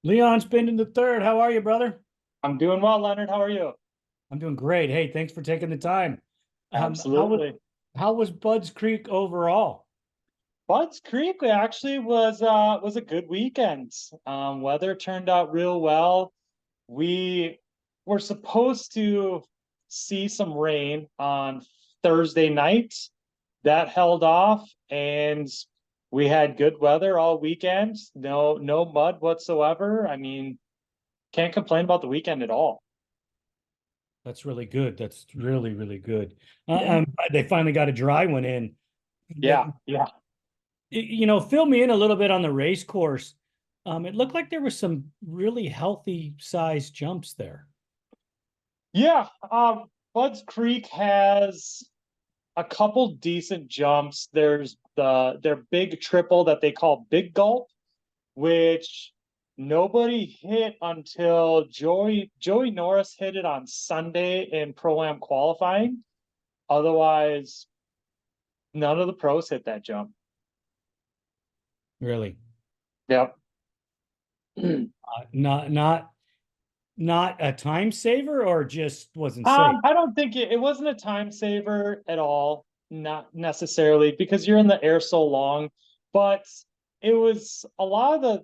Leon spending the third. How are you, brother? I'm doing well, Leonard. How are you? I'm doing great. Hey, thanks for taking the time. Um, how was Absolutely. how was Budds Creek overall? Budds Creek actually was a good weekend. Weather turned out real well. We were supposed to see some rain on Thursday night. That held off, and we had good weather all weekend. No mud whatsoever. I mean, can't complain about the weekend at all. That's really good. That's really, really good. Yeah. They finally got a dry one in. That Yeah, yeah. fill me in a little bit on the race course. It looked like there was some really healthy size jumps there. Yeah, Budds Creek has a couple decent jumps. There's their big triple that they call Big Gulp, which nobody hit until Joey Norris hit it on Sunday in Pro-Am qualifying. Otherwise, none of the pros hit that jump. Really. Yep. Not a time saver or just wasn't safe. I don't think it wasn't a time saver at all, not necessarily because you're in the air so long, but it was a lot of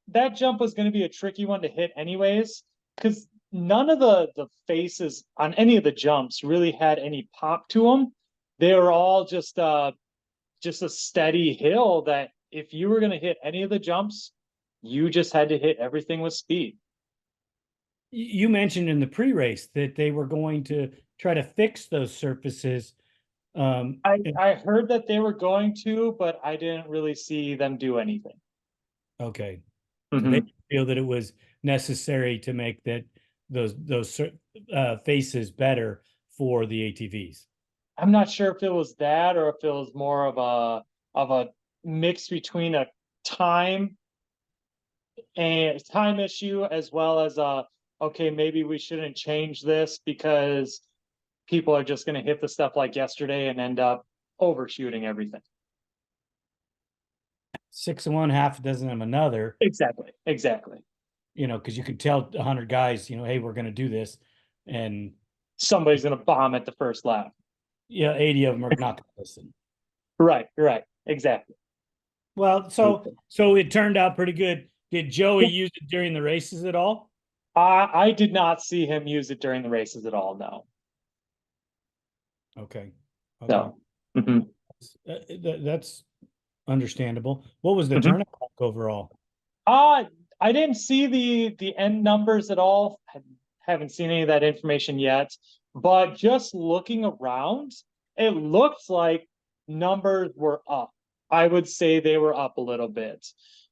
that jump was going to be a tricky one to hit anyways, because none of the faces on any of the jumps really had any pop to them. They were all just a steady hill that if you were going to hit any of the jumps, you just had to hit everything with speed. You mentioned in the pre-race that they were going to try to fix those surfaces. I heard that they were going to, but I didn't really see them do anything. Okay, so they Mhm. feel that it was necessary to make those faces better for the ATVs. I'm not sure if it was that or if it was more of a mix between a time and time issue as well as okay, maybe we shouldn't change this because people are just going to hit the stuff like yesterday and end up overshooting everything. Six of one, half a dozen of another. Exactly. Exactly. Because you can tell 100 guys, hey, we're going to do this, and Somebody's going to bomb at the first lap. yeah, 80 of them are not going to listen. Right. Right. Exactly. Well, so it turned out pretty good. Did Joey use it during the races at all? I did not see him use it during the races at all. No. Okay, okay. No. Mhm. That's understandable. What was the Mhm. tournament like overall? Uh, I didn't see the end numbers at all. I haven't seen any of that information yet. But just looking around, it looked like numbers were up. I would say they were up a little bit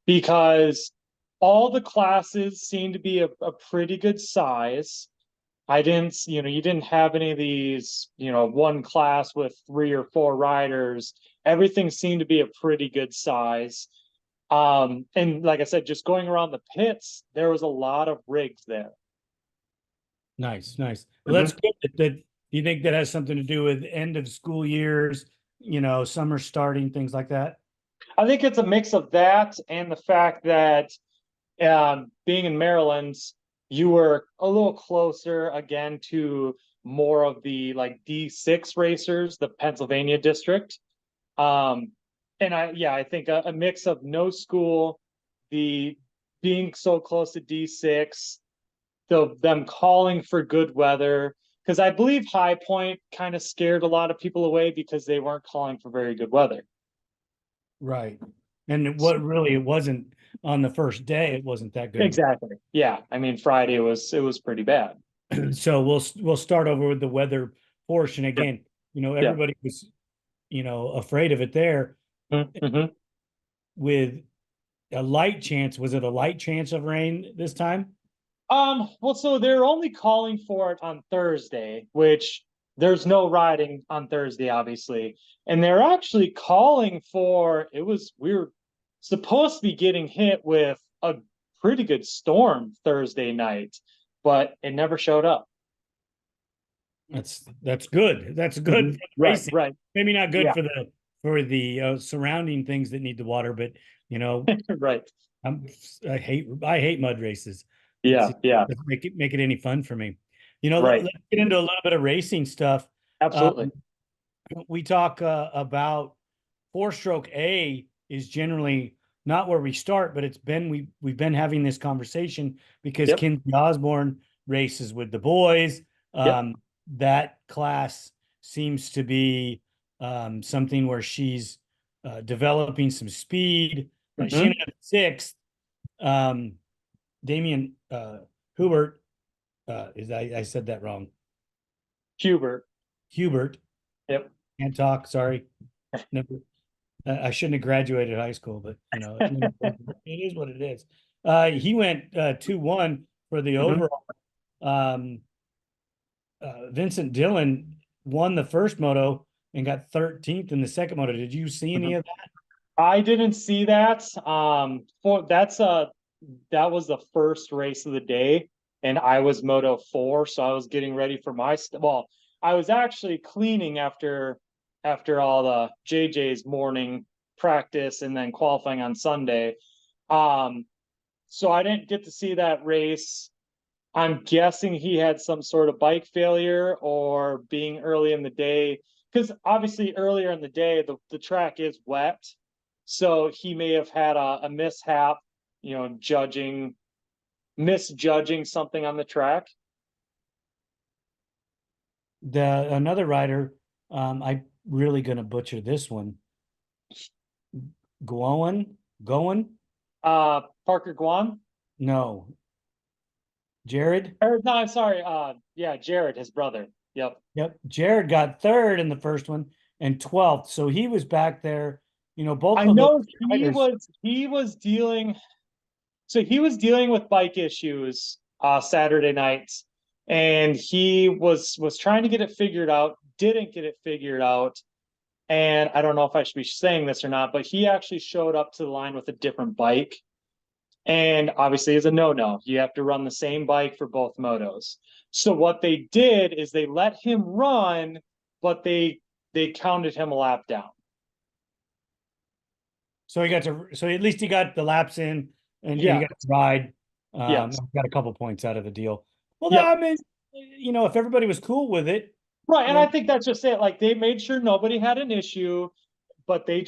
because all the classes seem to be a pretty good size. I didn't, you didn't have any of these, one class with three or four riders. Everything seemed to be a pretty good size. And like I said, just going around the pits, there was a lot of rigs there. Nice, nice. Well, that's Mhm. good. Do you think that has something to do with end of school years, summer starting, things like that? I think it's a mix of that and the fact that being in Maryland, you were a little closer again to more of the like D6 racers, the Pennsylvania district. Um, and I think a mix of no school, the being so close to D6, them calling for good weather. Because I believe High Point kind of scared a lot of people away because they weren't calling for very good weather. Right. And what really it wasn't on the first day, it wasn't that good. Exactly. Yeah. I mean, Friday was pretty bad. So we'll start over with the weather portion Yep. again. Yeah. Everybody was, afraid of it there Mm-hmm. with a light chance. Was it a light chance of rain this time? Well, so they're only calling for it on Thursday, which there's no riding on Thursday, obviously. And they're actually calling for we were supposed to be getting hit with a pretty good storm Thursday night, but it never showed up. That's good. That's good Mhm. for the Right, racing. right. Maybe not good Yeah, for the surrounding things that need the water, but you know, right. I'm, I hate mud races. It's Yeah, yeah, doesn't make it any fun for me. You know, right. let's get into a little bit of racing stuff. Absolutely. We talk about four-stroke A is generally not where we start, but we've been having this conversation because Yep, Kindsey Osborn races with the boys. yep. That class seems to be something where she's developing some speed. She Hmm. ended up sixth. Um, Damian Hubert I said that wrong. Hubert. Hubert Yep. can't talk. Sorry. Never. I shouldn't have graduated high school, but it is what it is. He went 2-1 for the Hmm. overall. Um, Vincent Dillon won the first moto and got 13th in the second moto. Did you see any Hmm. of that? I didn't see that. That was the first race of the day, and I was Moto 4, so I was getting ready for well, I was actually cleaning after all the JJ's morning practice and then qualifying on Sunday. Um, so I didn't get to see that race. I'm guessing he had some sort of bike failure or being early in the day, because obviously earlier in the day the track is wet, so he may have had a mishap, misjudging something on the track. The another rider, I really gonna butcher this one. Goen? Parker Guan, No, Jared. or no, I'm sorry. Yeah, Jared, his brother. Yep. Yep, Jared got third in the first one and 12th, so he was back there. Both I of those know riders. he was dealing So he was dealing with bike issues Saturday nights, and he was trying to get it figured out, didn't get it figured out, and I don't know if I should be saying this or not, but he actually showed up to the line with a different bike, and obviously is a no-no. You have to run the same bike for both motos. So what they did is they let him run, but they counted him a lap down. So at least he got the laps in and he Yeah. got to ride. Yes. Got a couple points out of the deal. Well, Yep. I mean, if everybody was cool with it, Right, and I then think that's just it. Like they made sure nobody had an issue, but they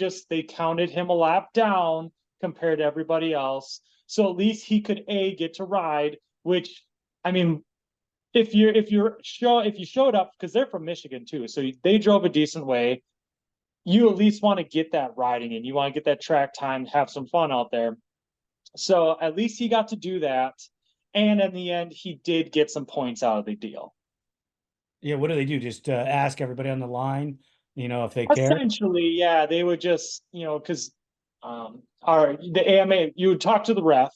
counted him a lap down compared to everybody else. So at least he could get to ride, which I mean, if you showed up, because they're from Michigan too, so they drove a decent way. You at least want to get that riding in. You want to get that track time, have some fun out there. So at least he got to do that. And in the end, he did get some points out of the deal. yeah, what do they do? Just ask everybody on the line, if they care. Essentially, yeah, they would just, because the AMA, you would talk to the ref,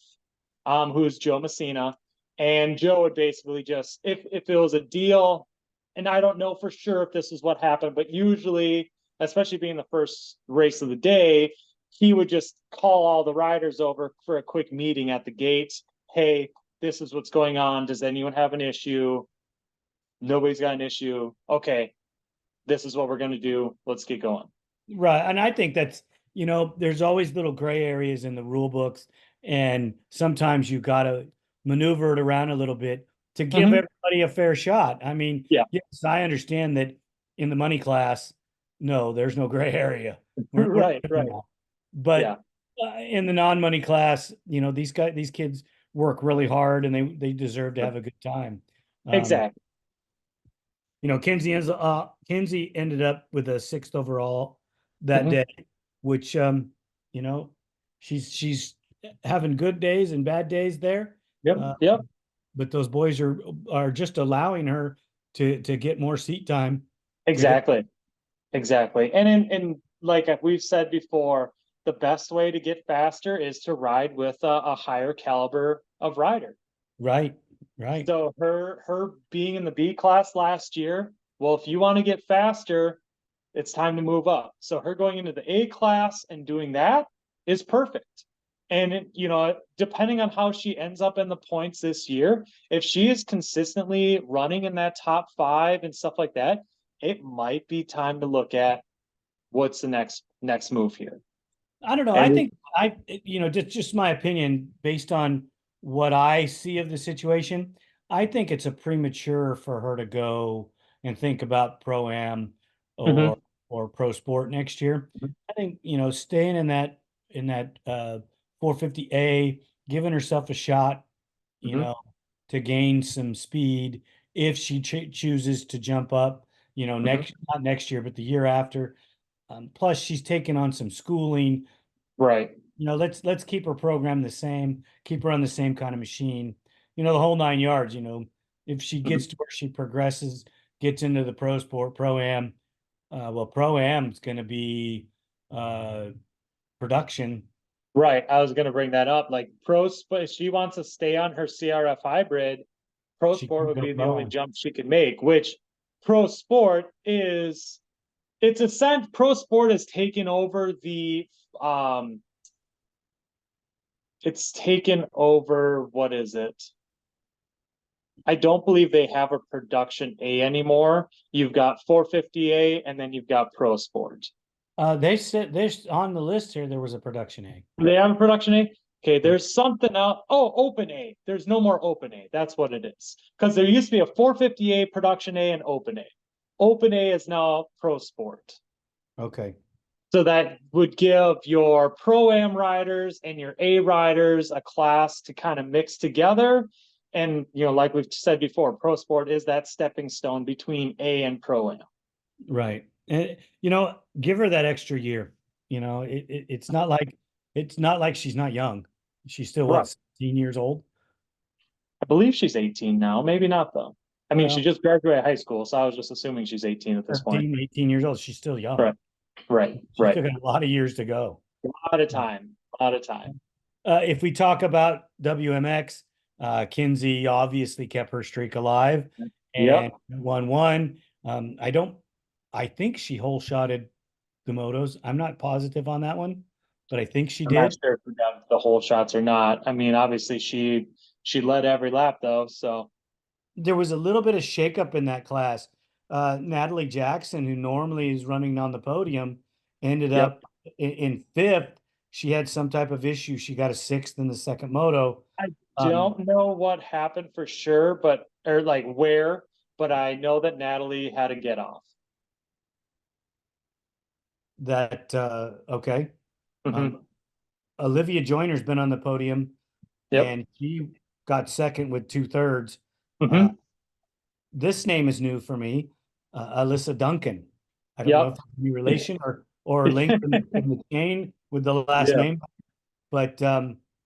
who's Joe Messina, and Joe would basically just, if it was a deal, and I don't know for sure if this is what happened, but usually, especially being the first race of the day, he would just call all the riders over for a quick meeting at the gate. Hey, this is what's going on. Does anyone have an issue? Nobody's got an issue. Okay, this is what we're going to do. Let's get going. Right. And I think that's, there's always little gray areas in the rule books. And sometimes you got to maneuver it around a little bit to give Mm-hmm. everybody a fair shot. I mean, Yeah. yes, I understand that in the money class, no, there's no gray area. We're Right, doing right. that. Yeah, But in the non-money class, these kids work really hard and they deserve to have a good time. Um, exactly. Kindsey ended up with a sixth overall that Hmm. day, which you know, she's having good days and bad days there. Yep, Uh, yep, but those boys are just allowing her to get more seat time to get exactly, exactly. And in like we've said before, the best way to get faster is to ride with a higher caliber of rider. right, right. So her being in the B class last year, well, if you want to get faster, it's time to move up. So her going into the A class and doing that is perfect. And depending on how she ends up in the points this year, if she is consistently running in that top 5 and stuff like that, it might be time to look at what's the next move here. I don't know. I And think just my opinion based on what I see of the situation. I think it's a premature for her to go and think about pro am or Mhm, pro sport next year. mhm, I think, staying in that 450A, giving herself a shot, you mhm, know, to gain some speed if she chooses to jump up, mhm. not next year, but the year after. Plus, she's taken on some schooling. Right. Let's keep her program the same, keep her on the same kind of machine, the whole 9 yards. If she Mhm. gets to where she progresses, gets into the pro sport, pro am, well, pro am is going to be uh, production. Right. I was going to bring that up. Like if she wants to stay on her CRF hybrid, pro She sport can would go be the pro only am. jump she could make, which pro sport is, it's a sense, pro sport is taking over um, it's taken over, what is it? I don't believe they have a production A anymore. You've got 450A and then you've got pro sport. They said there's on the list here. There was a production A. Do they have a production A? Okay, Yeah. there's something else. Oh, open A. There's no more open A. That's what it is. Because there used to be a 450A, production A, and open A. Open A is now pro sport. Okay. So that would give your pro am riders and your A riders a class to kind of mix together. And, like we've said before, pro sport is that stepping stone between A and pro am. Right. And give her that extra year. It's not like she's not young. She's still what, Right. 16 years old? I believe she's 18 now. Maybe not, though. I mean, she Well, just graduated high school, so I was just assuming she's 18 at this point. 13, 18 years old. She's still young. Right. Right. She's Right. still got a lot of years to go. A lot of time. A lot of time. If we talk about WMX, Kindsey obviously kept her streak alive and Yep. won one. I think she hole shotted the motos. I'm not positive on that one, but I think she I'm not did. sure if we got the whole shots or not. I mean, obviously she led every lap though, so There was a little bit of shakeup in that class. Natalie Jackson, who normally is running on the podium, ended yep. up in fifth. She had some type of issue. She got a sixth in the second moto. I Um, don't know what happened for sure, but or like where, but I know that Natalie had to get off. that okay. Um, Hmm. Olivia Joyner's been on the podium, Yep. and she got second with 2/3. Uh, Hmm. this name is new for me, Alyssa Duncan. I don't know if Yep. it's any relation or linked in the chain with the last Yeah. name, but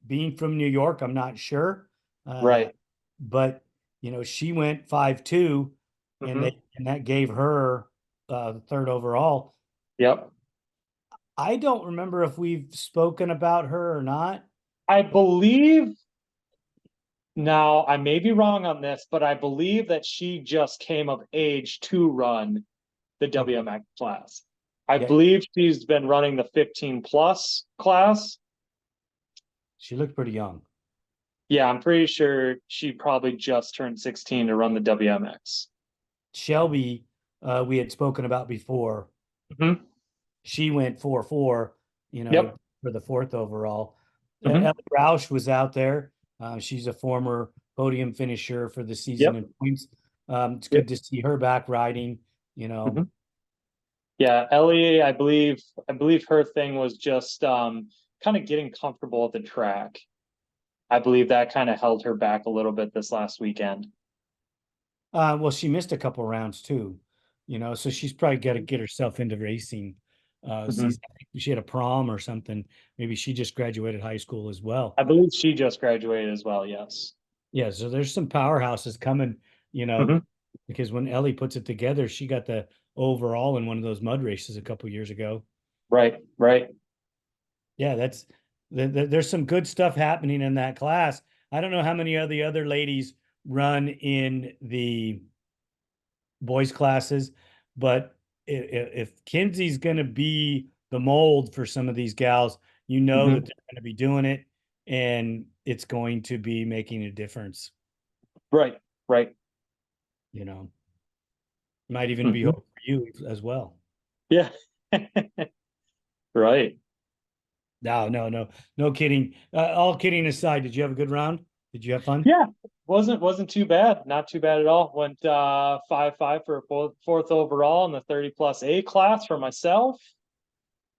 being from New York, I'm not sure. Uh, Right. but she went 5-2, and Hmm. that gave her third overall. Yep. I don't remember if we've spoken about her or not. I believe now I may be wrong on this, but I believe that she just came of age to run the Okay. WMX class. I Yeah, believe she's been running the 15 plus class. she looked pretty young. Yeah, I'm pretty sure she probably just turned 16 to run the WMX. Shelby, we had spoken about before. Hmm. She went 4-4, Yep. for the fourth overall. Hmm. Ellie Roush was out there. She's a former podium finisher for the season Yep. in points. It's Yep. good to see her back riding, Hmm. Yeah, Ellie, I believe her thing was just kind of getting comfortable at the track. I believe that kind of held her back a little bit this last weekend. Well, she missed a couple rounds too, so she's probably got to get herself into racing Hmm. season. I think she had a prom or something. Maybe she just graduated high school as well. I believe she just graduated as well. Yes. Yeah, so there's some powerhouses coming, you know, Hmm. because when Ellie puts it together, she got the overall in one of those mud races a couple years ago. Right. Right. Yeah, there's some good stuff happening in that class. I don't know how many of the other ladies run in the boys classes, but if Kindsey's going to be the mold for some of these gals, that Hmm. they're going to be doing it, and it's going to be making a difference. Right. Right. You know, Might even be Hmm. hope for you as well. Yeah. Right. No kidding. All kidding aside, did you have a good round? Did you have fun? Yeah, wasn't too bad. Not too bad at all. Went 5-5 for a fourth overall in the 30 plus A class for myself.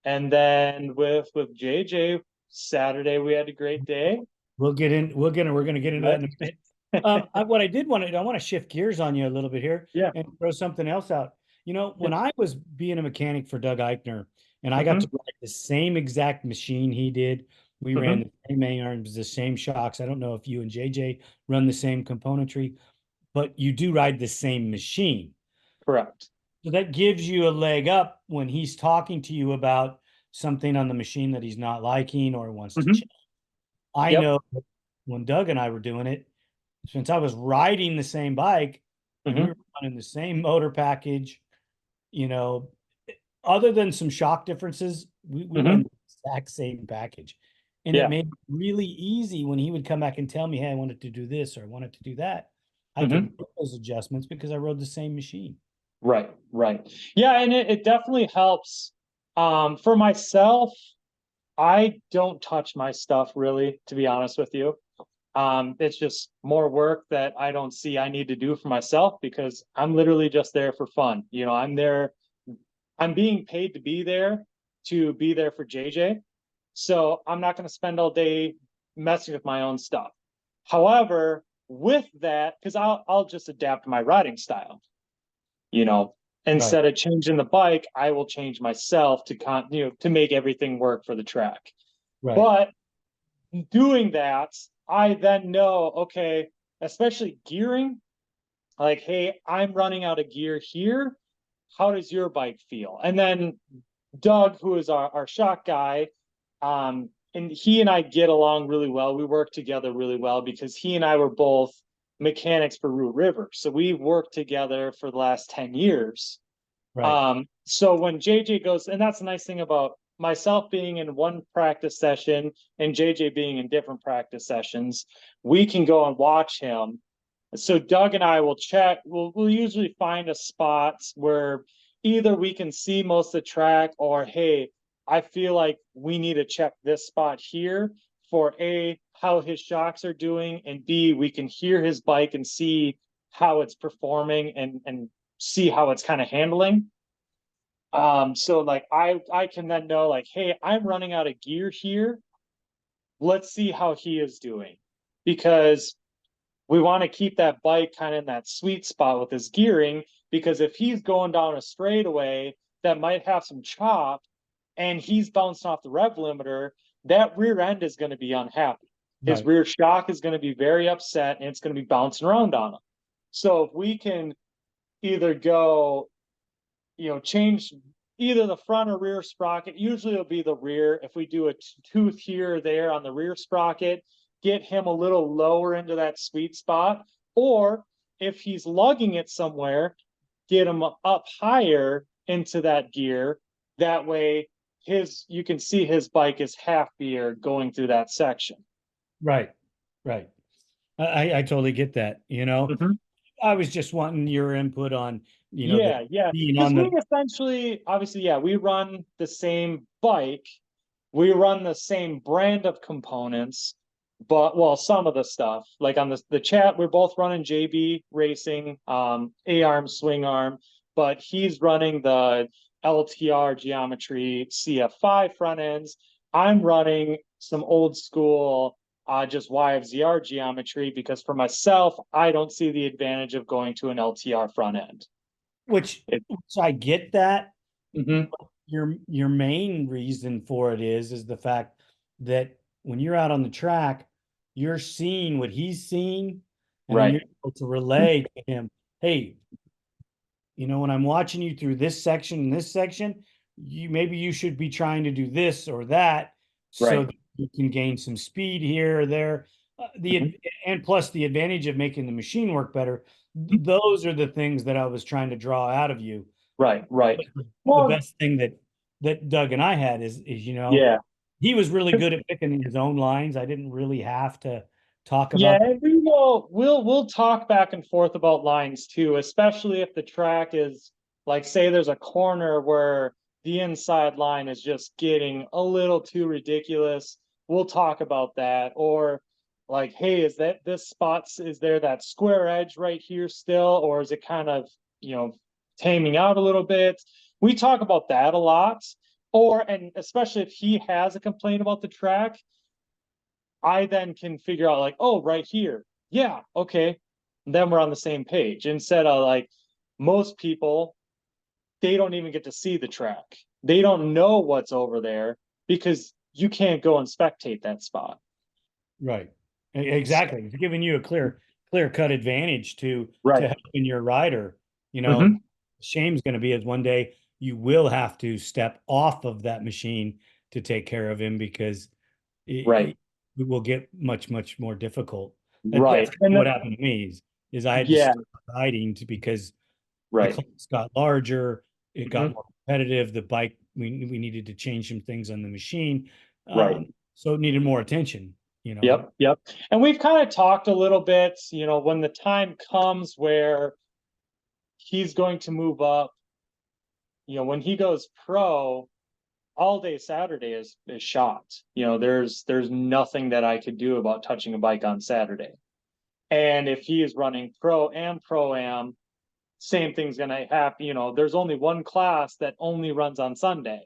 And then with JJ, Saturday we had a great day. We're going to get into that in a minute. What I did want to, I want to shift gears on you a little bit here Yeah. and throw something else out. You know, Yeah. when I was being a mechanic for Doug Eichner and I got hmm to ride the same exact machine he did, we ran hmm the same A-arms, the same shocks. I don't know if you and JJ run the same componentry, but you do ride the same machine. Correct. So that gives you a leg up when he's talking to you about something on the machine that he's not liking or wants to hmm change. I Yep. know when Doug and I were doing it, since I was riding the same bike and we hmm were running the same motor package, you know, other than some shock differences, we hmm ran the exact same package. And it Yeah. made it really easy when he would come back and tell me, hey, I wanted to do this or I wanted to do that. I could hmm make those adjustments because I rode the same machine. Right. Right. Yeah, and it definitely helps. For myself, I don't touch my stuff really, to be honest with you. It's just more work that I don't see I need to do for myself because I'm literally just there for fun. You know, I'm there, I'm being paid to be there for JJ. So I'm not going to spend all day messing with my own stuff. However, with that, because I'll just adapt my riding style, you know, Right. instead of changing the bike, I will change myself to to make everything work for the track. Right. But doing that, I then know, okay, especially gearing, like, hey, I'm running out of gear here. How does your bike feel? And then Doug, who is our shock guy, and he and I get along really well. We work together really well because he and I were both mechanics for Root River. So we've worked together for the last 10 years. Right. So when JJ goes, and that's the nice thing about myself being in one practice session and JJ being in different practice sessions, we can go and watch him. So Doug and I will check, we'll usually find a spot where either we can see most of the track or, hey, I feel like we need to check this spot here for A, how his shocks are doing, and B, we can hear his bike and see how it's performing and see how it's kind of handling. So like I can then know like, hey, I'm running out of gear here. Let's see how he is doing. Because we want to keep that bike kind of in that sweet spot with his gearing. Because if he's going down a straightaway that might have some chop and he's bouncing off the rev limiter, that rear end is going to be unhappy. His Right. rear shock is going to be very upset and it's going to be bouncing around on him. So if we can either go, change either the front or rear sprocket. Usually it'll be the rear. If we do a tooth here or there on the rear sprocket, get him a little lower into that sweet spot. Or if he's lugging it somewhere, get him up higher into that gear. That way you can see his bike is happier going through that section. Right. Right. I totally get that. Mhm. I was just wanting your input on, the Yeah, yeah. being Because on we the essentially, obviously, yeah, we run the same bike, we run the same brand of components, but well, some of the stuff, like on the chat, we're both running JB Racing, A-arm, swing arm, but he's running the LTR geometry CF5 front ends. I'm running some old school just YFZR geometry because for myself, I don't see the advantage of going to an LTR front end. which I get that. Mhm. Your main reason for it is the fact that when you're out on the track, you're seeing what he's seeing, and then Right. you're able to relay to him, hey, when I'm watching you through this section and this section, you should be trying to do this or that so Right. that you can gain some speed here or there. Mhm. And plus the advantage of making the machine work better. Those are the things that I was trying to draw out of you. Right. Right. The Well, best thing that Doug and I had is yeah. he was really good at picking his own lines. I didn't really have to talk Yeah, about. and we'll talk back and forth about lines too, especially if the track is like say there's a corner where the inside line is just getting a little too ridiculous. We'll talk about that. Or like, hey, is that this spots, is there that square edge right here still, or is it kind of, taming out a little bit? We talk about that a lot. Or, and especially if he has a complaint about the track, I then can figure out like, oh, right here. Yeah, okay. Then we're on the same page, instead of like most people, they don't even get to see the track. They don't know what's over there because you can't go and spectate that spot. Right. Exactly. It's giving you a clear cut advantage to Right. helping your rider. Mhm. Shame's going to be is one day you will have to step off of that machine to take care of him because Right. it will get much more difficult. That's Right. And what then, happened to me is I had to yeah, stop riding because the right. class got larger, it got Mhm. more competitive. The bike, we needed to change some things on the machine, Right. so it needed more attention. Yep. Yep. And we've kind of talked a little bit, when the time comes where he's going to move up, when he goes pro, all day Saturday is shot. There's nothing that I could do about touching a bike on Saturday. And if he is running pro and pro am, same thing's gonna happen. There's only one class that only runs on Sunday,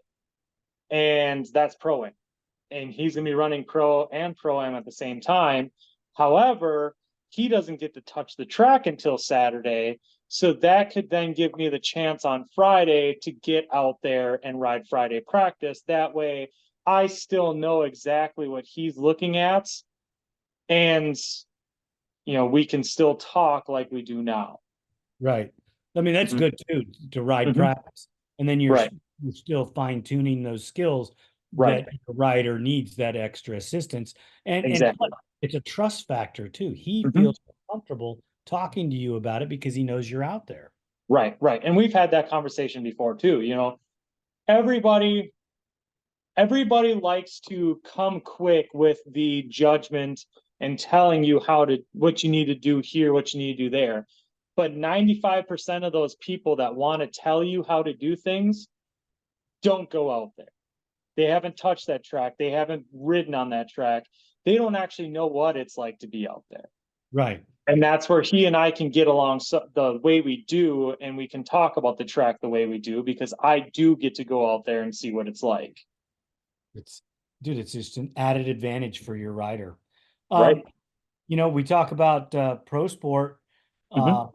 and that's pro am. And he's gonna be running pro and pro am at the same time. However, he doesn't get to touch the track until Saturday. So that could then give me the chance on Friday to get out there and ride Friday practice. That way I still know exactly what he's looking at. And, we can still talk like we do now. Right. I mean, that's Mhm. good too to ride Mhm. practice. And then you're Right. you're still fine tuning those skills Right. that the rider needs that extra assistance. And Exactly. it's a trust factor too. He Mhm. feels comfortable talking to you about it because he knows you're out there. Right. Right. And we've had that conversation before too. Everybody everybody likes to come quick with the judgment and telling you what you need to do here, what you need to do there. But 95% of those people that want to tell you how to do things don't go out there. They haven't touched that track. They haven't ridden on that track. They don't actually know what it's like to be out there. Right. And that's where he and I can get along the way we do, and we can talk about the track the way we do, because I do get to go out there and see what it's like. It's it's just an added advantage for your rider. Right. Um, we talk about pro sport. Mm-hmm. Uh,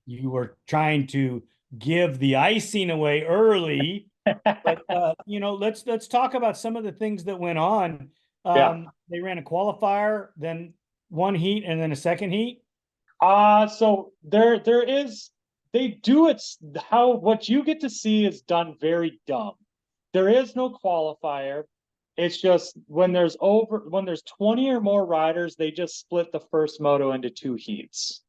you were trying to give the icing away early, but let's talk about some of the things that went on. Yeah. They ran a qualifier, then one heat, and then a second heat. So there is, they do it how what you get to see is done very dumb. There is no qualifier. It's just when there's 20 or more riders, they just split the first moto into two heats.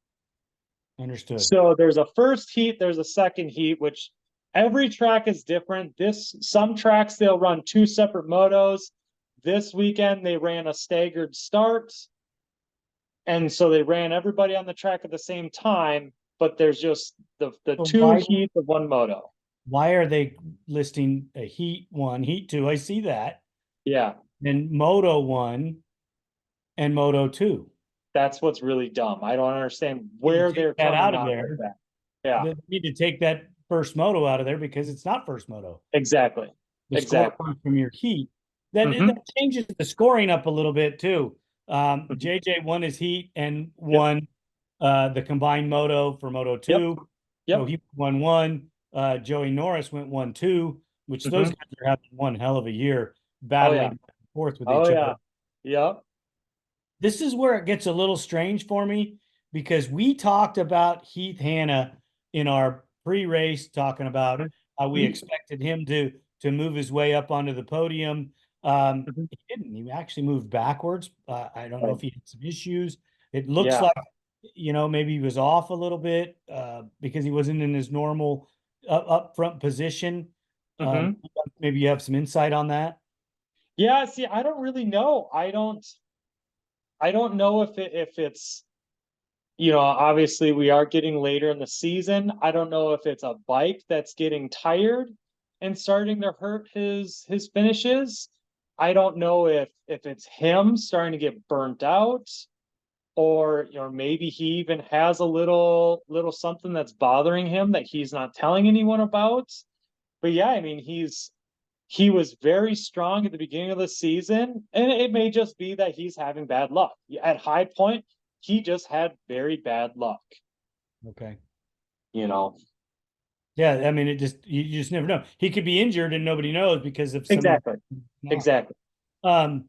Understood. So there's a first heat, there's a second heat, which every track is different. Some tracks they'll run two separate motos. This weekend they ran a staggered start. And so they ran everybody on the track at the same time, but there's just the So two heats of one moto. why are they listing a heat one, heat two? I see that. Yeah, Then Moto one and Moto two. that's what's really dumb. I don't understand Need to where take they're that coming out of up with there. that. Yeah, They need to take that first moto out of there because it's not first moto. exactly. The score Exactly. comes from your heat. That Mm-hmm. that changes the scoring up a little bit too. Mm-hmm. JJ won his heat and Yep. won the combined moto for Moto Yep. 2. So Yep. he won one. Joey Norris went 1-2, which those Mm-hmm. guys are having one hell of a year Oh yeah. battling back and forth with Oh each yeah. other. Yep. This is where it gets a little strange for me because we talked about Heath Hanna in our pre-race, talking about how we Mm-hmm. expected him to move his way up onto the podium. Mm-hmm. He didn't. He actually moved backwards. I don't know Right. if he had some issues. It looks Yeah. like maybe he was off a little bit because he wasn't in his normal up front position. Mm-hmm. Maybe you have some insight on that. Yeah. See, I don't really know. I don't know if it's, obviously we are getting later in the season. I don't know if it's a bike that's getting tired. and starting to hurt his finishes. I don't know if it's him starting to get burnt out, or maybe he even has a little something that's bothering him that he's not telling anyone about. But yeah, I mean, he was very strong at the beginning of the season, and it may just be that he's having bad luck. At High Point, he just had very bad luck. Okay. You know. Yeah, I mean, you just never know. He could be injured and nobody knows because of some. Exactly. Exactly. Um,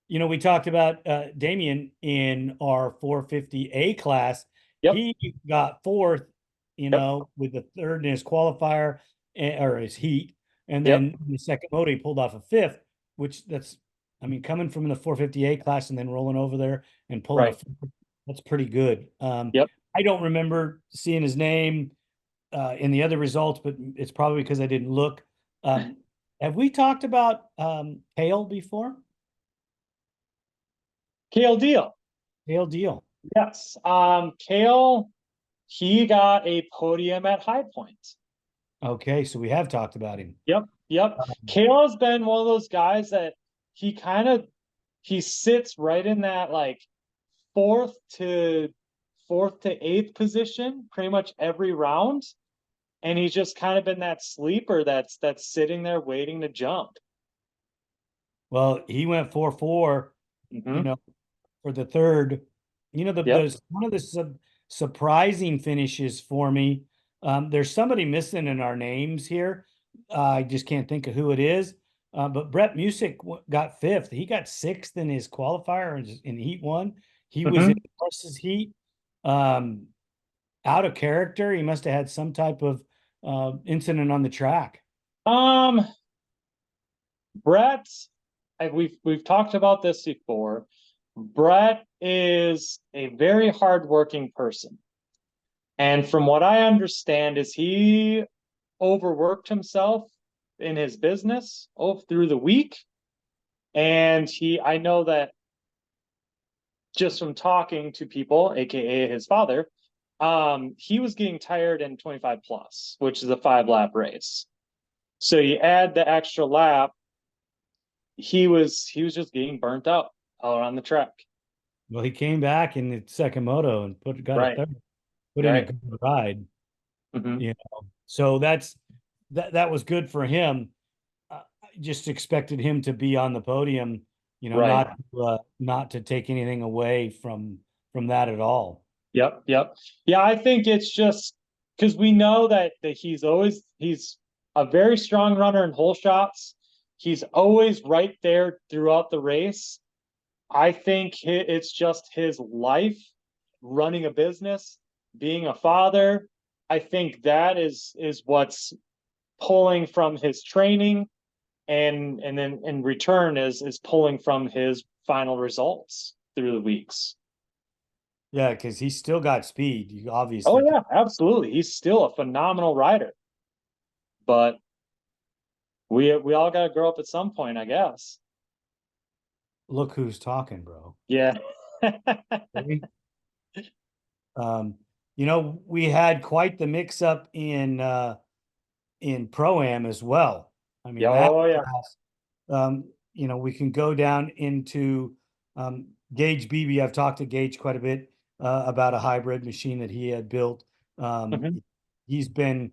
we talked about Damien in our 450A class. Yep. He got fourth, Yep. with the third in his qualifier or his heat. And Yep. then in the second moto, he pulled off a fifth, I mean, coming from the 450A class and then rolling over there and pulling Right. that's pretty good. Yep. I don't remember seeing his name in the other results, but it's probably because I didn't look. Have we talked about Hale before? Kale Deal. Hale Deal. Yes. Kale, he got a podium at High Point. Okay, so we have talked about him. Yep. Yep. Kale has been one of those guys that he sits right in that like fourth to eighth position pretty much every round. And he's just kind of been that sleeper that's sitting there waiting to jump. Well, he went 4-4, for the third. Yep. One of the surprising finishes for me. There's somebody missing in our names here. I just can't think of who it is. But Brett Music got fifth. He got sixth in his qualifier in Heat 1. He was in versus Heat. Out of character. He must have had some type of incident on the track. Brett, we've talked about this before. Brett is a very hardworking person. And from what I understand is he overworked himself in his business through the week. And I know that just from talking to people, aka his father, he was getting tired in 25 plus, which is a 5-lap race. So you add the extra lap, he was just getting burnt out on the track. Well, he came back in the second moto and got a third, put in a good ride. So that was good for him. I just expected him to be on the podium, not to take anything away from that at all. Yep. Yeah, I think it's just because we know that he's a very strong runner in hole shots. He's always right there throughout the race. I think it's just his life, running a business, being a father. I think that is what's pulling from his training, and then in return is pulling from his final results through the weeks. Yeah, because he's still got speed. You Oh obviously. yeah, absolutely. He's still a phenomenal rider. But we all got to grow up at some point, I guess. Look who's talking, bro. Yeah. We had quite the mix up in Pro-Am as well. I mean, we can go down into Gage Beebe. I've talked to Gage quite a bit about a hybrid machine that he had built. He's been,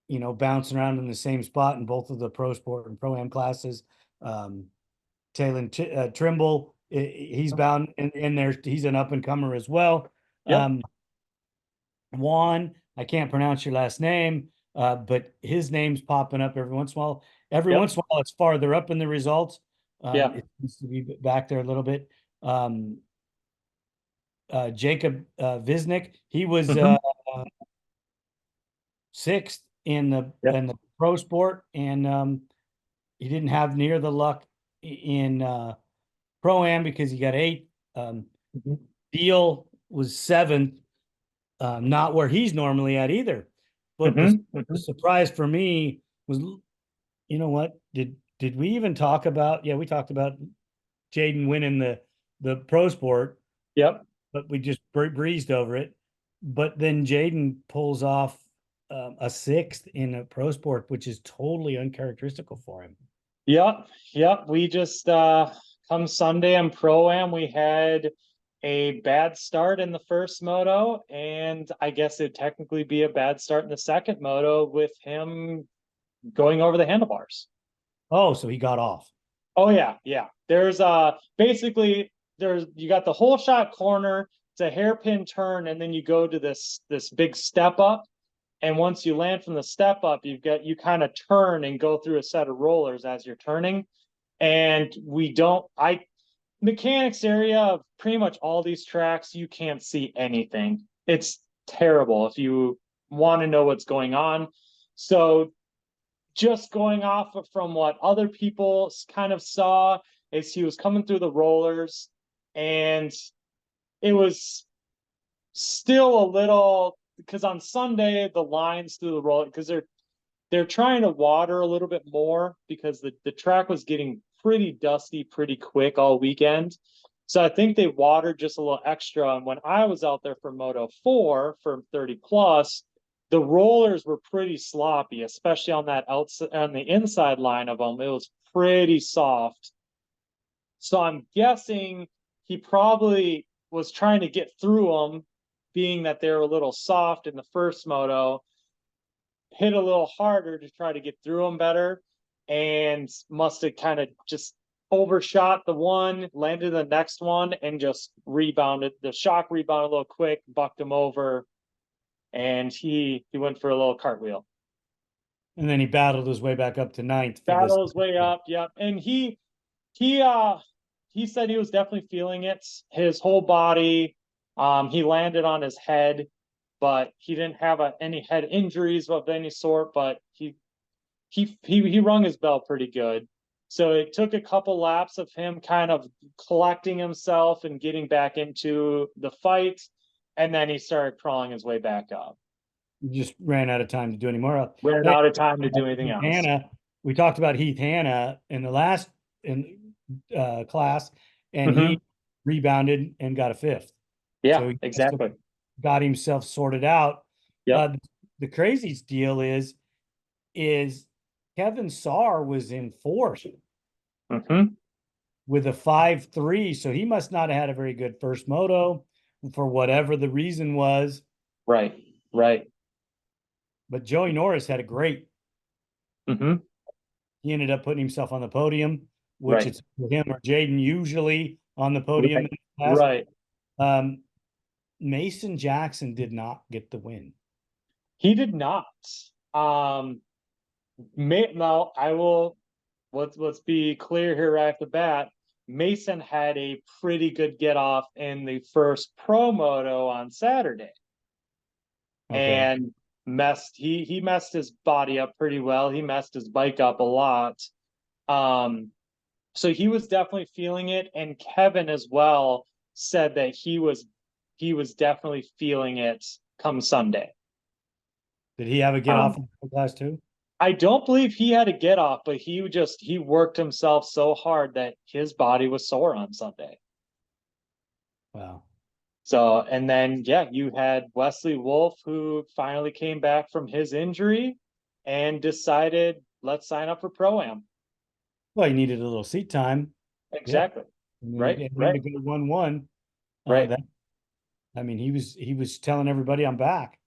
bouncing around in the same spot in both of the Pro Sport and Pro-Am classes. Taylor Trimble, he's bound in there. He's an up and comer as well. Juan, I can't pronounce your last name, but his name's popping up every once in a while. Every once in a while, it's farther up in the results. It needs to be back there a little bit. Jacob Visnick, he was sixth in the Pro Sport, and he didn't have near the luck in Pro-Am because he got eighth. Deal was seventh, not where he's normally at either. But the surprise for me was, what did we even talk about? Yeah, we talked about Jaden winning the Pro Sport. Yep. But we just breezed over it. But then Jaden pulls off a sixth in a pro sport, which is totally uncharacteristical for him. Yep, yep. We just come Sunday on Pro-Am, we had a bad start in the first moto, and I guess it'd technically be a bad start in the second moto with him going over the handlebars. Oh, so he got off. Oh yeah, yeah. There's basically there's you got the whole shot corner, it's a hairpin turn, and then you go to this big step up. And once you land from the step up, you kind of turn and go through a set of rollers as you're turning. And mechanics area of pretty much all these tracks, you can't see anything. It's terrible if you want to know what's going on. So just going off from what other people kind of saw is he was coming through the rollers, and it was still a little, because on Sunday the lines through the roller, because they're trying to water a little bit more because the track was getting pretty dusty pretty quick all weekend. So I think they watered just a little extra. And when I was out there for Moto 4 for 30 plus, the rollers were pretty sloppy, especially on that outside, on the inside line of them. It was pretty soft. So I'm guessing he probably was trying to get through them, being that they were a little soft in the first moto, hit a little harder to try to get through them better, and must have kind of just overshot the one, landed the next one, and just rebounded. The shock rebounded a little quick, bucked him over, and he went for a little cartwheel. And then he battled his way back up to ninth. Battled his way up, yep. And he said he was definitely feeling it. His whole body. He landed on his head, but he didn't have any head injuries of any sort. But he rung his bell pretty good. So it took a couple laps of him kind of collecting himself and getting back into the fight, and then he started crawling his way back up. He just ran out of time to do any more. Ran out of time to do anything else. Hanna, we talked about Heath Hanna in the last class, and he rebounded and got a fifth. Yeah, so he exactly. Got himself sorted out. Yeah. The craziest deal is Kevin SAAR was in fourth with a 5.3, so he must not have had a very good first moto for whatever the reason was. Right, right. But Joey Norris had a great. He ended up putting himself on the podium, which it's with him or Jaden usually on the podium. Right. Mason Jackson did not get the win. He did not. Now I will. Let's be clear here right off the bat. Mason had a pretty good get off in the first pro moto on Saturday, and he messed his body up pretty well. He messed his bike up a lot. So he was definitely feeling it, and Kevin as well said that he was definitely feeling it come Sunday. Did he have a get off in the class too? I don't believe he had a get off, but he worked himself so hard that his body was sore on Sunday. Wow. So, and then, you had Wesley Wolf, who finally came back from his injury and decided, let's sign up for Pro-Am. Well, he needed a little seat time. Exactly. Right. To go 1-1. Right. I mean, he was telling everybody I'm back.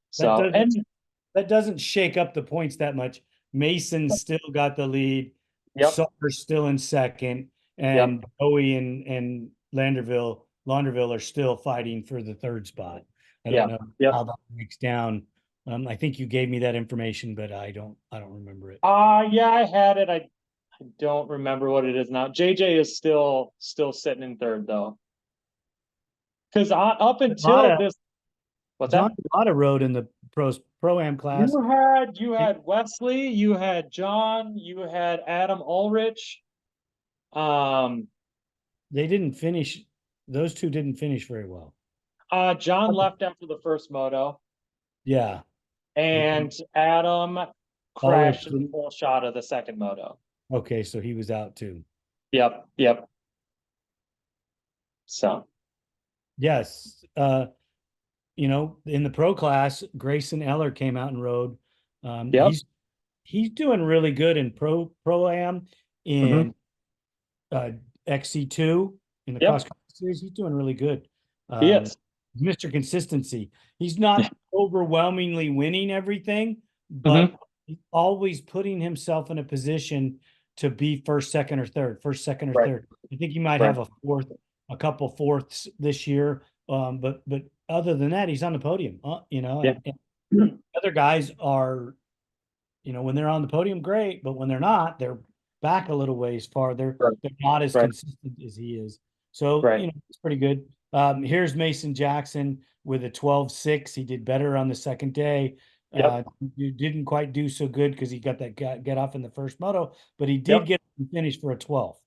So, that doesn't shake up the points that much. Mason still got the lead. SAAR's still in second, and Bowie and Londerville are still fighting for the third spot. I don't know how that breaks down. I think you gave me that information, but I don't remember it. I had it. I don't remember what it is now. JJ is still sitting in third though. Because up until this, what's John that? Lotta rode in the Pro-Am class. You had Wesley, you had John, you had Adam Ulrich. They didn't finish. Those two didn't finish very well. John left after the first moto. Yeah. And Adam crashed in the full shot of the second moto. Okay, so he was out too. Yep. So. Yes. in the pro class, Grayson Eller came out and rode. Um, Yep. he's he's doing really good in pro am Hmm. in XC2 in the cross Yep. country series. He's doing really good. He Um, is. Mr. Consistency. He's Yeah. not overwhelmingly winning everything, but Hmm. he's always putting himself in a position to be first, second, or third. First, second, or Right. third. I think he might Right. have a couple fourths this year. But other than that, he's on the podium. Yeah. And other guys are, when they're on the podium, great, but when they're not, they're back a little ways farther. Right. They're not as Right. consistent as he is. So, Right. it's pretty good. Here's Mason Jackson with a 12.6. He did better on the second day. Yep. You didn't quite do so good because he got that get off in the first moto, but he did Yep. get finished for a 12th.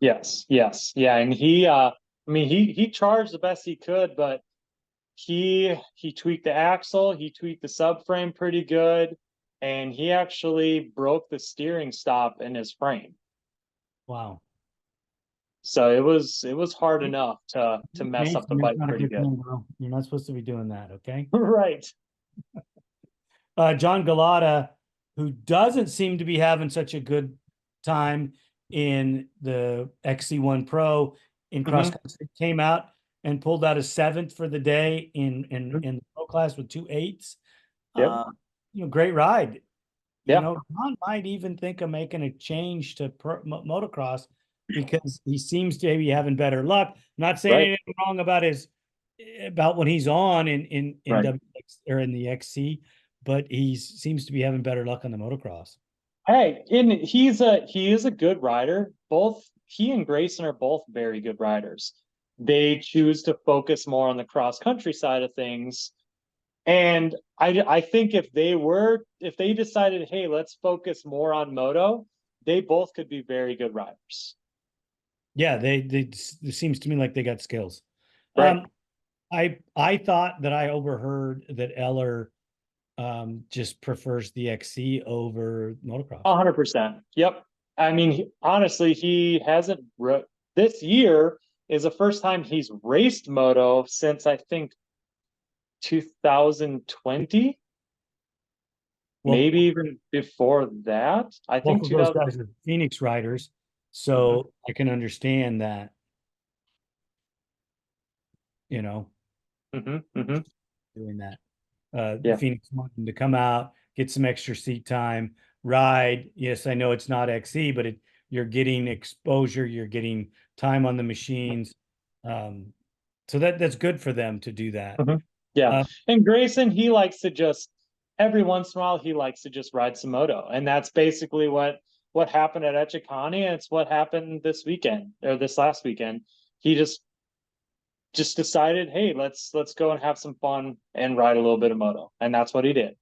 Yes. Yes. Yeah. And I mean, he charged the best he could, but he tweaked the axle, he tweaked the subframe pretty good, and he actually broke the steering stop in his frame. Wow. So it was hard enough to mess up the Mason, that's bike not a pretty good good. thing, bro. You're not supposed to be doing that, okay? Right. John Galata, who doesn't seem to be having such a good time in the XC1 Pro in cross Hmm. country, came out and pulled out a seventh for the day in the pro class with 2.8s. Yep. Great ride. Yeah. John might even think of making a change to motocross because he seems to be having better luck. I'm not saying Right. anything wrong about when he's on in Right. WX or in the XC, but he seems to be having better luck on the motocross. Hey, and he is a good rider. Both he and Grayson are both very good riders. They choose to focus more on the cross country side of things. And I think if they decided, hey, let's focus more on moto, they both could be very good riders. Yeah, it seems to me like they got skills. Right. Um, I thought that I overheard that Eller just prefers the XC over motocross. 100%. Yep. I mean, honestly, he hasn't this year is the first time he's raced moto since I think 2020, Well, maybe even before that. I both think of those 2000. guys are Phoenix riders, Hmm. so I can understand that, you know, Hmm. Hmm. doing that. Yeah. Phoenix wanting to come out, get some extra seat time, ride. Yes, I know it's not XE, but you're getting exposure, you're getting time on the machines. Um, so that's good for them to do that. Hmm. Yeah. Uh, And Grayson, he likes to just every once in a while he likes to just ride some moto. And that's basically what happened at Echikani, and it's what happened this weekend or this last weekend. He just decided, hey, let's go and have some fun and ride a little bit of moto. And that's what he did.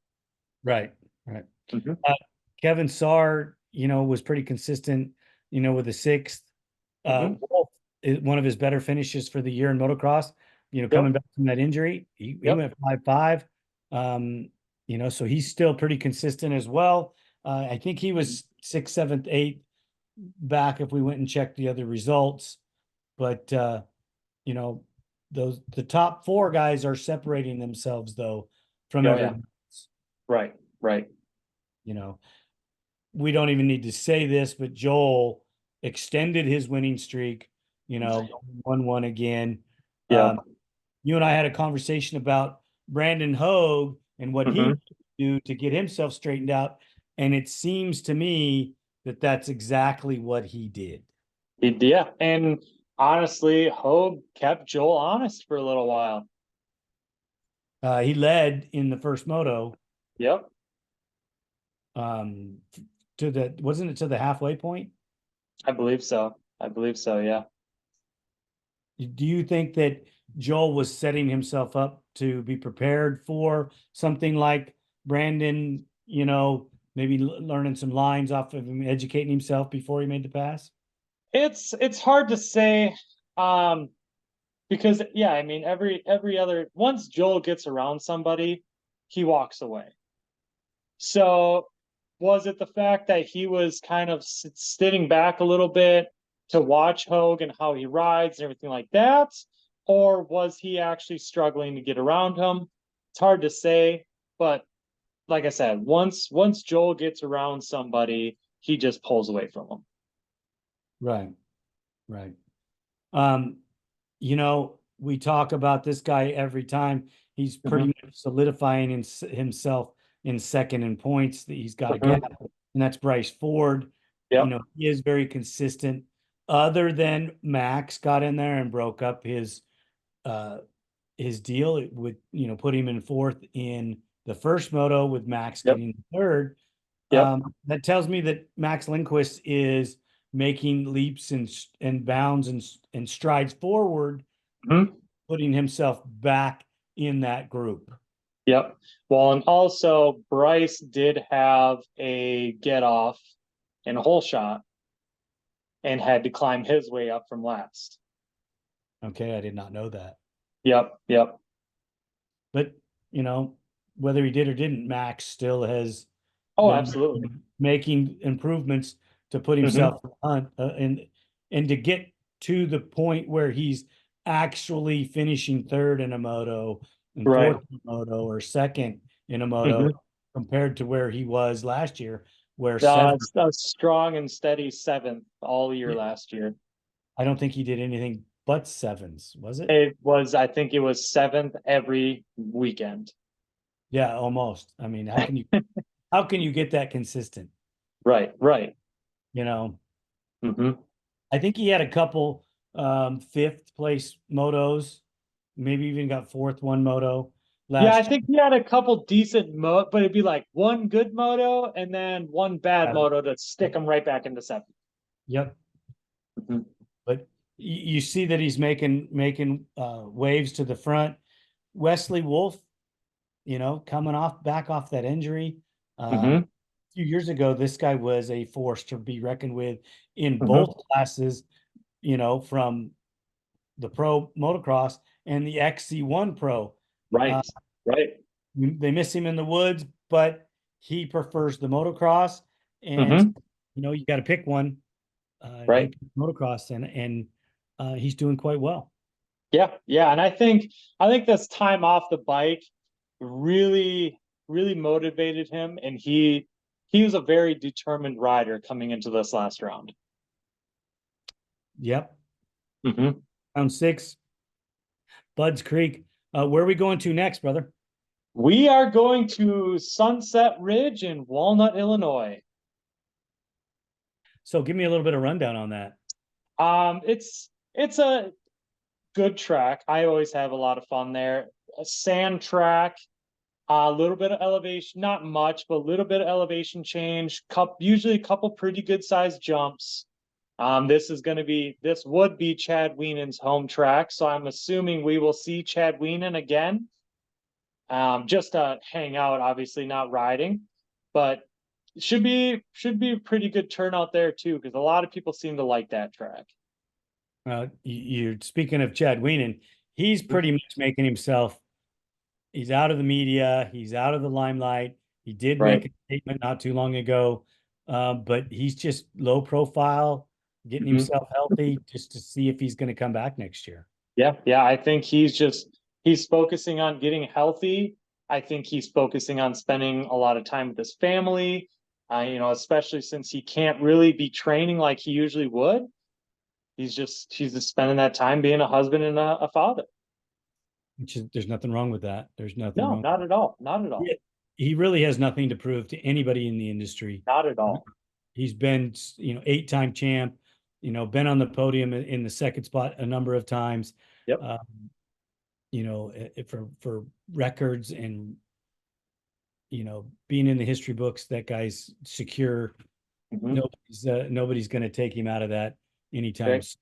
right, right. Hmm. Uh, Kevin SAAR, was pretty consistent, with the sixth. Hmm. Wolf one of his better finishes for the year in motocross. Coming Yep. back from that injury, he Yep. went 5.5. So he's still pretty consistent as well. I think he was sixth, seventh, eighth back if we went and checked the other results. But you know, the top four guys are separating themselves though from Oh yeah. everyone else. Right. Right. You know, we don't even need to say this, but Joel extended his winning streak, 1-1 again. Yeah. You and I had a conversation about Brandon Hogue and what he Hmm. would do to get himself straightened out. And it seems to me that that's exactly what he did. Yeah. And honestly, Hogue kept Joel honest for a little while. He led in the first moto Yep. um, wasn't it to the halfway point? I believe so. I believe so. Yeah. Do you think that Joel was setting himself up to be prepared for something like Brandon, maybe learning some lines off of him, educating himself before he made the pass? It's hard to say. Um, because yeah, I mean every other once Joel gets around somebody, he walks away. So was it the fact that he was kind of sitting back a little bit to watch Hogue and how he rides and everything like that? or was he actually struggling to get around him? It's hard to say, but like I said, once Joel gets around somebody, he just pulls away from them. Right. Right. Um, we talk about this guy every time. He's pretty Mhm, much solidifying himself in second in points. That he's got a mhm. gap, and that's Bryce Ford. Yep. He is very consistent. Other than Max got in there and broke up uh his deal, it would put him in fourth in the first moto with Max Yep. getting third. Yep. That tells me that Max Lindquist is making leaps and bounds and strides forward, Mhm. putting himself back in that group. Yep. Well, and also Bryce did have a get off in a hole shot and had to climb his way up from last. Okay, I did not know that. Yep. Yep. But, you know, whether he did or didn't, Max still has Oh, been absolutely. making improvements to put Hmm. himself in the hunt, and to get to the point where he's actually finishing third in a moto and Right. fourth in a moto or second in a moto Hmm. compared to where he was last year, where seven. It's a strong and steady seventh all year last year. I don't think he did anything but sevens, was it? It was, I think it was seventh every weekend. Yeah, almost. I mean, how can you get that consistent? Right. Right. You know, Hmm. I think he had a couple fifth place motos, maybe even got fourth one moto Yeah, I last think he had a couple decent but it'd be like one good moto and then one bad year. moto to stick him right back into seventh. Yep. Mhm. But you see that he's making waves to the front. Wesley Wolf, coming back off that injury. Mhm. A few years ago, this guy was a force to be reckoned with in Mhm. both classes, from the pro motocross and the XC1 pro. Uh, Right. Right. they miss him in the woods, but he prefers the motocross. And Mhm. you got to pick one. He Right. picked motocross, and he's doing quite well. Yeah. Yeah. And I think this time off the bike really, really motivated him. And he was a very determined rider coming into this last round. Yep. Mhm. Round six, Budds Creek. Where are we going to next, brother? We are going to Sunset Ridge in Walnut, Illinois. So give me a little bit of rundown on that. It's a good track. I always have a lot of fun there. A sand track, a little bit of elevation, not much, but a little bit of elevation change. Usually a couple pretty good sized jumps. This would be Chad Weenan's home track, so I'm assuming we will see Chad Weenan again. Just to hang out, obviously not riding, but should be a pretty good turnout there too, because a lot of people seem to like that track. You're speaking of Chad Weenan. He's pretty much making himself. He's out of the media. He's out of the limelight. He did make Right. a statement not too long ago, but he's just low profile, getting Mhm. himself healthy just to see if he's going to come back next year. Yeah, yeah. I think he's focusing on getting healthy. I think he's focusing on spending a lot of time with his family. Especially since he can't really be training like he usually would. He's just spending that time being a husband and a father. There's nothing wrong with that. There's nothing No, wrong. not at all. Not at all. He really has nothing to prove to anybody in the industry. Not at all. He's been, eight-time champ, been on the podium in the second spot a number of times. Yep. Uh, for records and being in the history books, that guy's secure. Hmm. Nobody's going to take him out of that anytime Okay. soon.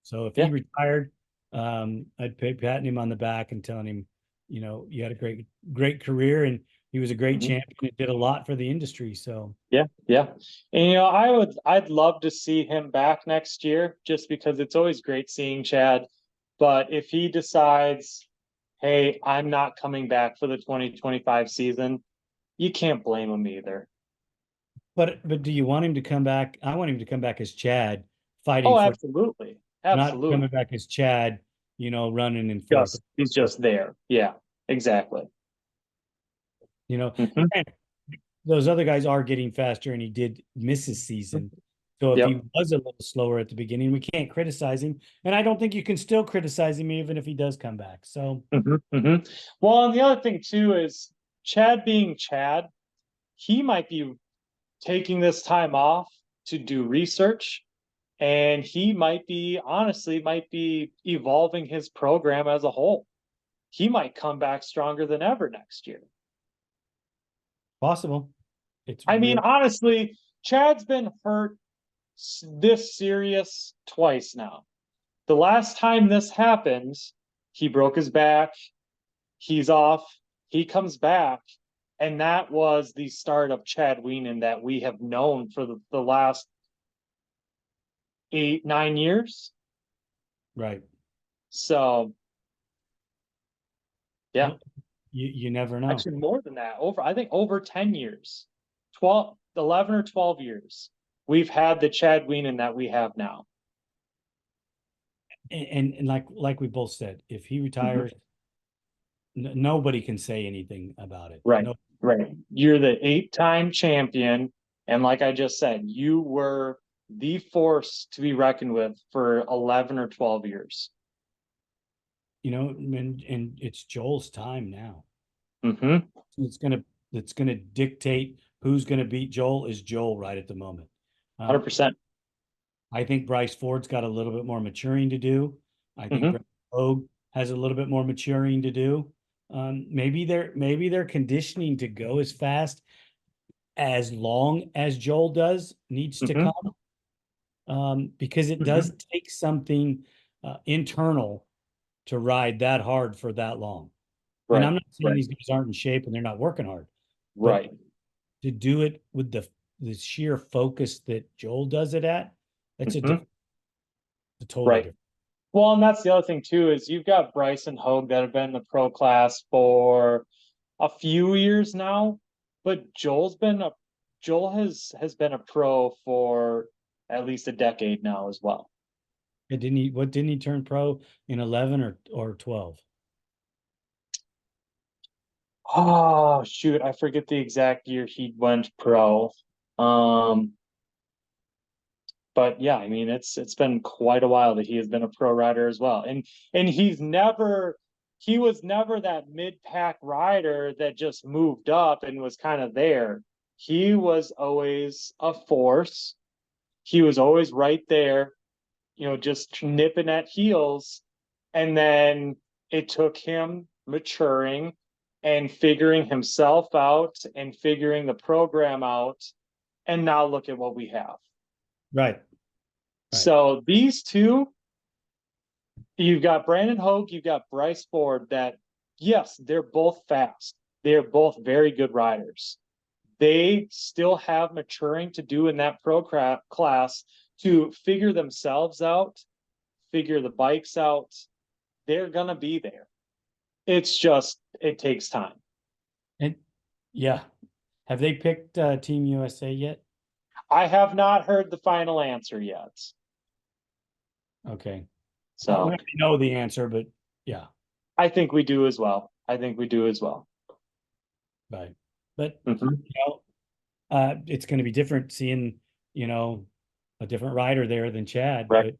So if he Yeah. retired, I'd be patting him on the back and telling him, you had a great career, and he was a great Hmm. champion. It did a lot for the industry. So Yeah. Yeah. And I'd love to see him back next year just because it's always great seeing Chad. But if he decides, hey, I'm not coming back for the 2025 season, you can't blame him either. but do you want him to come back? I want him to come back as Chad, fighting Oh, for, absolutely. not Absolutely. coming back as Chad, running in fourth. He's just there. Yeah, exactly. Mhm. And those other guys are getting faster, and he did miss his season. So if he Yep. was a little slower at the beginning, we can't criticize him. And I don't think you can still criticize him even if he does come back. So Well, and the other thing too is Chad being Chad, he might be taking this time off to do research, and he might be evolving his program as a whole. He might come back stronger than ever next year. possible. I mean, honestly, Chad's been hurt this serious twice now. The last time this happened, he broke his back, he's off, he comes back, and that was the start of Chad Wienen that we have known for the last 8-9 years. Right. So yeah, you never know. actually more than that. I think over 10 years, 11 or 12 years, we've had the Chad Wienen that we have now. And like we both said, if he retires, nobody can say anything about it. Right. Right. You're the 8-time champion. And like I just said, you were the force to be reckoned with for 11 or 12 years. And it's Joel's time now. Mm-hmm. It's gonna dictate who's gonna beat Joel is Joel right at the moment. 100%. I think Bryce Ford's got a little bit more maturing to do. I think Brent Hogue has a little bit more maturing to do. Maybe their conditioning to go as fast as long as Joel does needs to come, because it does take something internal to ride that hard for that long. Right. And I'm not saying these guys aren't in shape and they're not working hard. Right. To do it with the sheer focus that Joel does it at, that's a totally different. Well, and that's the other thing too, is you've got Bryce and Hogue that have been in the pro class for a few years now, but Joel has been a pro for at least a decade now as well. Didn't he turn pro in 11 or 12? Oh shoot, I forget the exact year he went pro. But yeah, I mean it's been quite a while that he has been a pro rider as well. And he was never that mid-pack rider that just moved up and was kind of there. He was always a force. He was always right there, just nipping at heels. And then it took him maturing and figuring himself out and figuring the program out. And now look at what we have. Right. So these two, you've got Brandon Hogue, you've got Bryce Ford, that, yes, they're both fast. They're both very good riders. They still have maturing to do in that pro class to figure themselves out, figure the bikes out. They're going to be there. It's just, it takes time. And yeah. Have they picked Team USA yet? I have not heard the final answer yet. Okay. So we know the answer, but yeah. I think we do as well. Right. But it's going to be different seeing, a different rider there than Chad. Right.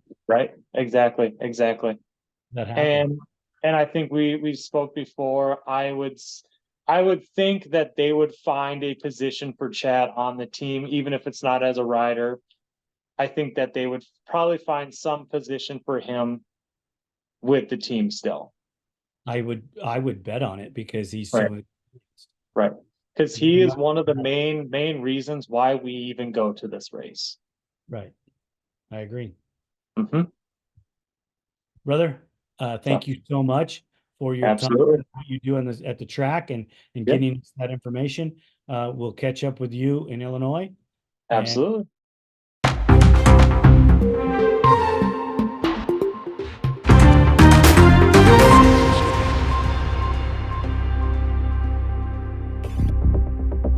Exactly. That happened. And I think we spoke before. I would think that they would find a position for Chad on the team, even if it's not as a rider. I think that they would probably find some position for him with the team still. I would bet on it because he's so right. Because he is one of the main reasons why we even go to this race. Right. I agree. Brother, thank you so much for your time, what you do at the track and getting that information. We'll catch up with you in Illinois. Absolutely.